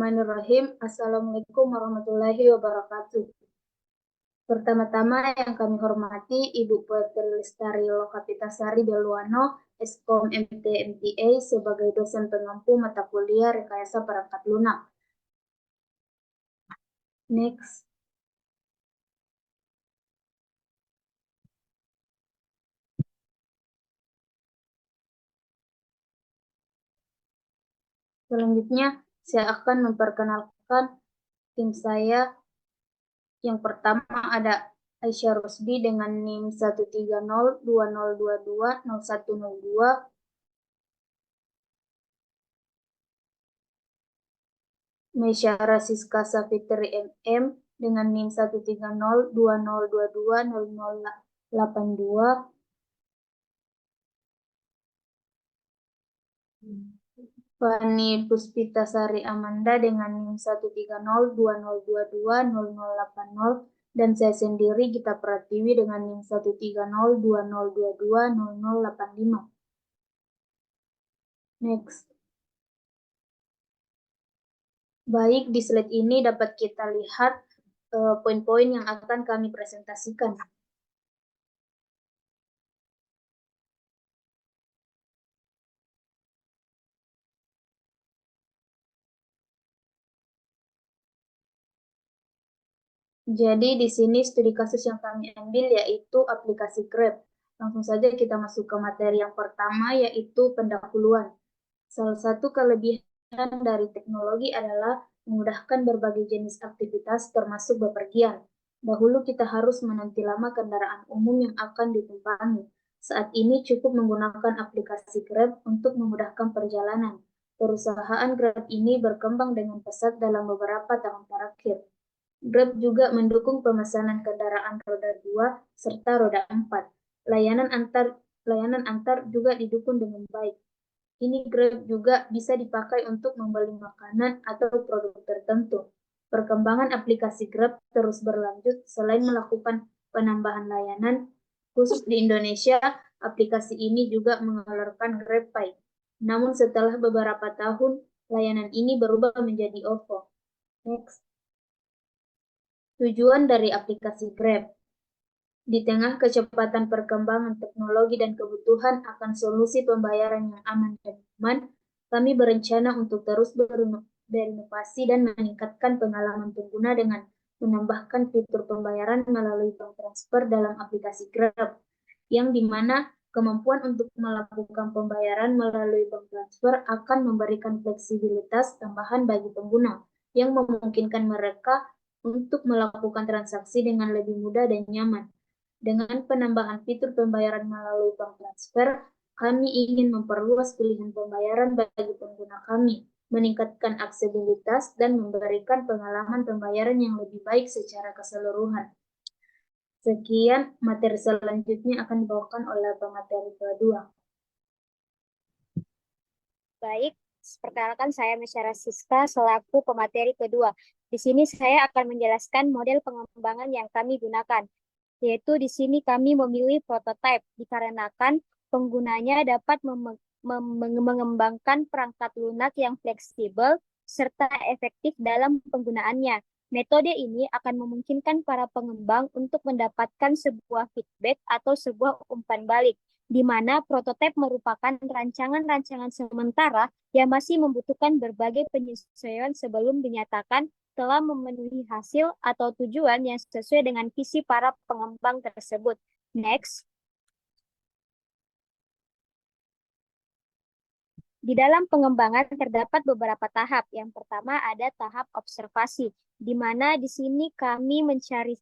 Bismillahirrahmanirrahim. Assalamualaikum warahmatullahi wabarakatuh. Pertama-tama yang kami hormati Ibu Putri Lestari Lokapitasari Deluano, Eskom MT MTA sebagai dosen pengampu mata kuliah Rekayasa Perangkat Lunak. Next. Selanjutnya, saya akan memperkenalkan tim saya. Yang pertama ada Aisyah Rusdi dengan NIM 13020220102. Meisyara Siska Safitri MM dengan NIM 13020220082. Fani Puspitasari Amanda dengan NIM 13020220080. Dan saya sendiri Gita Pratiwi dengan NIM 13020220085. Next. Baik, di slide ini dapat kita lihat poin-poin yang akan kami presentasikan. Jadi di sini studi kasus yang kami ambil yaitu aplikasi Grab. Langsung saja kita masuk ke materi yang pertama yaitu pendahuluan. Salah satu kelebihan dari teknologi adalah memudahkan berbagai jenis aktivitas termasuk bepergian. Dahulu kita harus menanti lama kendaraan umum yang akan ditumpangi. Saat ini cukup menggunakan aplikasi Grab untuk memudahkan perjalanan. Perusahaan Grab ini berkembang dengan pesat dalam beberapa tahun terakhir. Grab juga mendukung pemesanan kendaraan roda 2 serta roda 4. Layanan antar juga didukung dengan baik. Ini Grab juga bisa dipakai untuk membeli makanan atau produk tertentu. Perkembangan aplikasi Grab terus berlanjut selain melakukan penambahan layanan. Khusus di Indonesia, aplikasi ini juga mengeluarkan GrabPay. Namun setelah beberapa tahun, layanan ini berubah menjadi OVO. Next. Tujuan dari aplikasi Grab. Di tengah kecepatan perkembangan teknologi dan kebutuhan akan solusi pembayaran yang aman dan nyaman, kami berencana untuk terus berinovasi dan meningkatkan pengalaman pengguna dengan menambahkan fitur pembayaran melalui bank transfer dalam aplikasi Grab, yang dimana kemampuan untuk melakukan pembayaran melalui bank transfer akan memberikan fleksibilitas tambahan bagi pengguna, yang memungkinkan mereka untuk melakukan transaksi dengan lebih mudah dan nyaman. Dengan penambahan fitur pembayaran melalui bank transfer, kami ingin memperluas pilihan pembayaran bagi pengguna kami, meningkatkan aksesibilitas, dan memberikan pengalaman pembayaran yang lebih baik secara keseluruhan. Sekian, materi selanjutnya akan dibawakan oleh pemateri kedua. Baik, perkenalkan saya Meisyara Siska selaku pemateri kedua. Di sini saya akan menjelaskan model pengembangan yang kami gunakan, yaitu di sini kami memilih prototype dikarenakan penggunanya dapat mengembangkan perangkat lunak yang fleksibel serta efektif dalam penggunaannya. Metode ini akan memungkinkan para pengembang untuk mendapatkan sebuah feedback atau sebuah umpan balik, di mana prototipe merupakan rancangan-rancangan sementara yang masih membutuhkan berbagai penyesuaian sebelum dinyatakan telah memenuhi hasil atau tujuan yang sesuai dengan visi para pengembang tersebut. Next. Di dalam pengembangan terdapat beberapa tahap. Yang pertama ada tahap observasi, di mana di sini kami mencari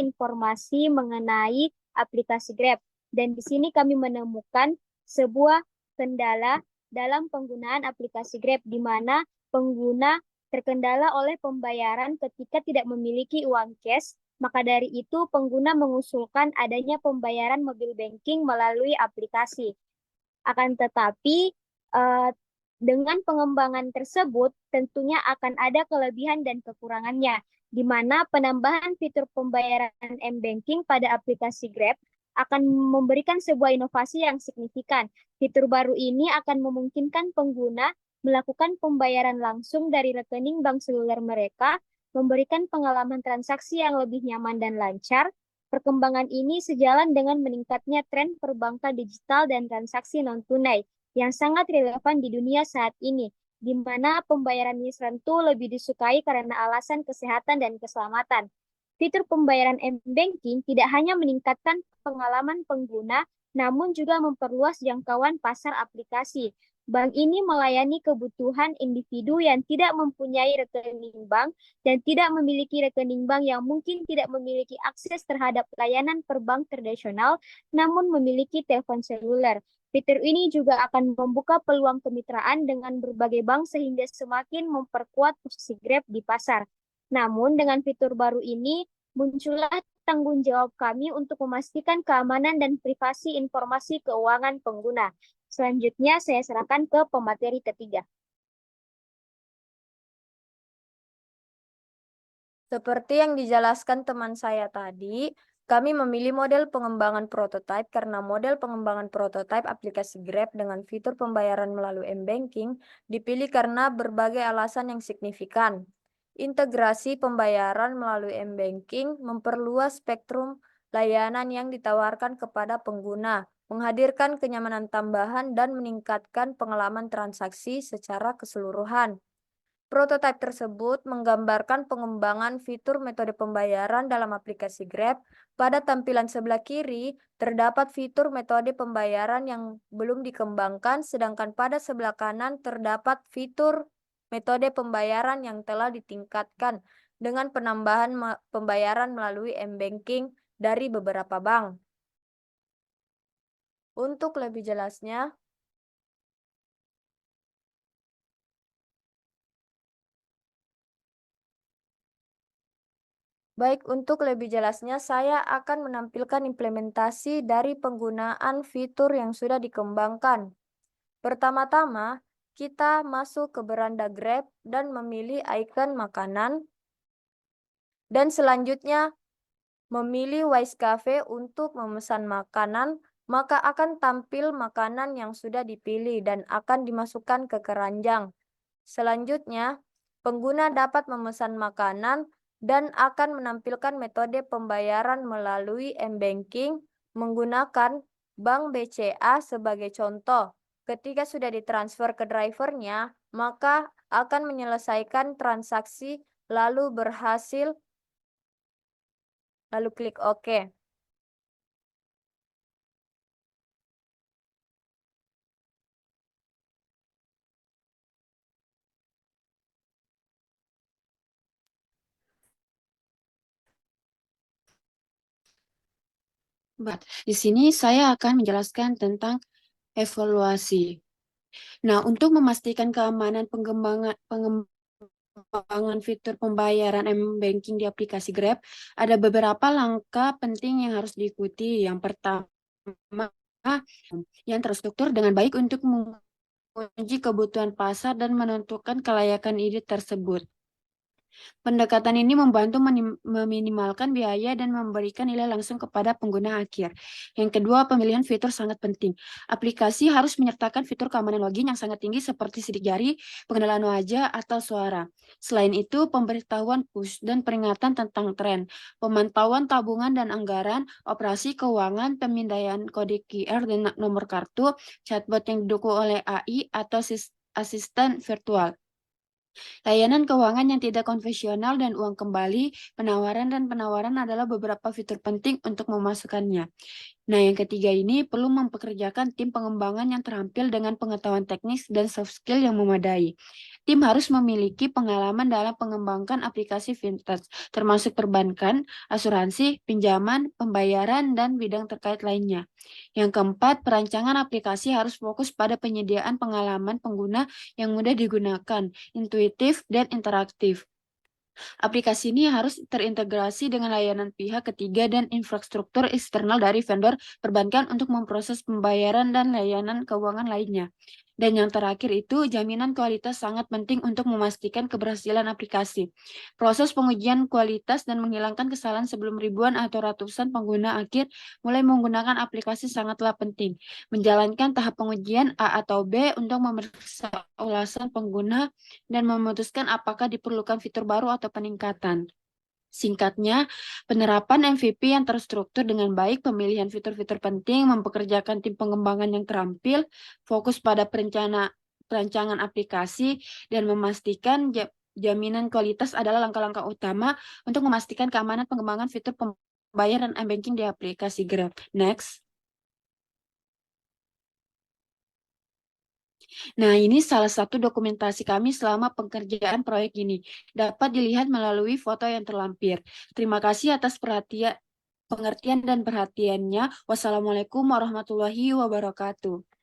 informasi mengenai aplikasi Grab. Dan di sini kami menemukan sebuah kendala dalam penggunaan aplikasi Grab, di mana pengguna terkendala oleh pembayaran ketika tidak memiliki uang cash. Maka dari itu, pengguna mengusulkan adanya pembayaran mobile banking melalui aplikasi. Akan tetapi, dengan pengembangan tersebut tentunya akan ada kelebihan dan kekurangannya, di mana penambahan fitur pembayaran M-Banking pada aplikasi Grab akan memberikan sebuah inovasi yang signifikan. Fitur baru ini akan memungkinkan pengguna melakukan pembayaran langsung dari rekening bank seluler mereka, memberikan pengalaman transaksi yang lebih nyaman dan lancar. Perkembangan ini sejalan dengan meningkatnya tren perbankan digital dan transaksi non-tunai yang sangat relevan di dunia saat ini, di mana pembayaran instan itu lebih disukai karena alasan kesehatan dan keselamatan. Fitur pembayaran m-banking tidak hanya meningkatkan pengalaman pengguna, namun juga memperluas jangkauan pasar aplikasi. Bank ini melayani kebutuhan individu yang tidak mempunyai rekening bank dan tidak memiliki rekening bank yang mungkin tidak memiliki akses terhadap layanan perbank tradisional, namun memiliki telepon seluler. Fitur ini juga akan membuka peluang kemitraan dengan berbagai bank sehingga semakin memperkuat posisi Grab di pasar. Namun, dengan fitur baru ini, muncullah tanggung jawab kami untuk memastikan keamanan dan privasi informasi keuangan pengguna. Selanjutnya, saya serahkan ke pemateri ketiga. Seperti yang dijelaskan teman saya tadi, kami memilih model pengembangan prototipe karena model pengembangan prototipe aplikasi Grab dengan fitur pembayaran melalui m-banking dipilih karena berbagai alasan yang signifikan. Integrasi pembayaran melalui m-banking memperluas spektrum layanan yang ditawarkan kepada pengguna, menghadirkan kenyamanan tambahan dan meningkatkan pengalaman transaksi secara keseluruhan. Prototipe tersebut menggambarkan pengembangan fitur metode pembayaran dalam aplikasi Grab. Pada tampilan sebelah kiri, terdapat fitur metode pembayaran yang belum dikembangkan, sedangkan pada sebelah kanan terdapat fitur metode pembayaran yang telah ditingkatkan dengan penambahan pembayaran melalui m-banking dari beberapa bank. Untuk lebih jelasnya, saya akan menampilkan implementasi dari penggunaan fitur yang sudah dikembangkan. Pertama-tama, kita masuk ke beranda Grab dan memilih ikon makanan. Dan selanjutnya, memilih Wise Cafe untuk memesan makanan, maka akan tampil makanan yang sudah dipilih dan akan dimasukkan ke keranjang. Selanjutnya, pengguna dapat memesan makanan dan akan menampilkan metode pembayaran melalui m-banking menggunakan Bank BCA sebagai contoh. Ketika sudah ditransfer ke drivernya, maka akan menyelesaikan transaksi lalu klik OK. Di sini saya akan menjelaskan tentang evaluasi. Nah, untuk memastikan keamanan pengembangan fitur pembayaran m-banking di aplikasi Grab, ada beberapa langkah penting yang harus diikuti. Yang pertama, yang terstruktur dengan baik untuk menguji kebutuhan pasar dan menentukan kelayakan ide tersebut. Pendekatan ini membantu meminimalkan biaya dan memberikan nilai langsung kepada pengguna akhir. Yang kedua, pemilihan fitur sangat penting. Aplikasi harus menyertakan fitur keamanan login yang sangat tinggi seperti sidik jari, pengenalan wajah, atau suara. Selain itu, pemberitahuan push dan peringatan tentang tren, pemantauan tabungan dan anggaran, operasi keuangan, pemindaian kode QR dan nomor kartu, chatbot yang didukung oleh AI atau asisten virtual. Layanan keuangan yang tidak konvensional dan uang kembali, penawaran adalah beberapa fitur penting untuk memasukkannya. Nah, yang ketiga ini perlu mempekerjakan tim pengembangan yang terampil dengan pengetahuan teknis dan soft skill yang memadai. Tim harus memiliki pengalaman dalam mengembangkan aplikasi fintech, termasuk perbankan, asuransi, pinjaman, pembayaran, dan bidang terkait lainnya. Yang keempat, perancangan aplikasi harus fokus pada penyediaan pengalaman pengguna yang mudah digunakan, intuitif, dan interaktif. Aplikasi ini harus terintegrasi dengan layanan pihak ketiga dan infrastruktur eksternal dari vendor perbankan untuk memproses pembayaran dan layanan keuangan lainnya. Dan yang terakhir itu jaminan kualitas sangat penting untuk memastikan keberhasilan aplikasi. Proses pengujian kualitas dan menghilangkan kesalahan sebelum ribuan atau ratusan pengguna akhir mulai menggunakan aplikasi sangatlah penting. Menjalankan tahap pengujian A atau B untuk memeriksa ulasan pengguna dan memutuskan apakah diperlukan fitur baru atau peningkatan. Singkatnya, penerapan MVP yang terstruktur dengan baik, pemilihan fitur-fitur penting, mempekerjakan tim pengembangan yang terampil, fokus pada perancangan aplikasi, dan memastikan jaminan kualitas adalah langkah-langkah utama untuk memastikan keamanan pengembangan fitur pembayaran m-banking di aplikasi Grab. Next. Nah, ini salah satu dokumentasi kami selama pengerjaan proyek ini. Dapat dilihat melalui foto yang terlampir. Terima kasih atas pengertian dan perhatiannya. Wassalamualaikum warahmatullahi wabarakatuh.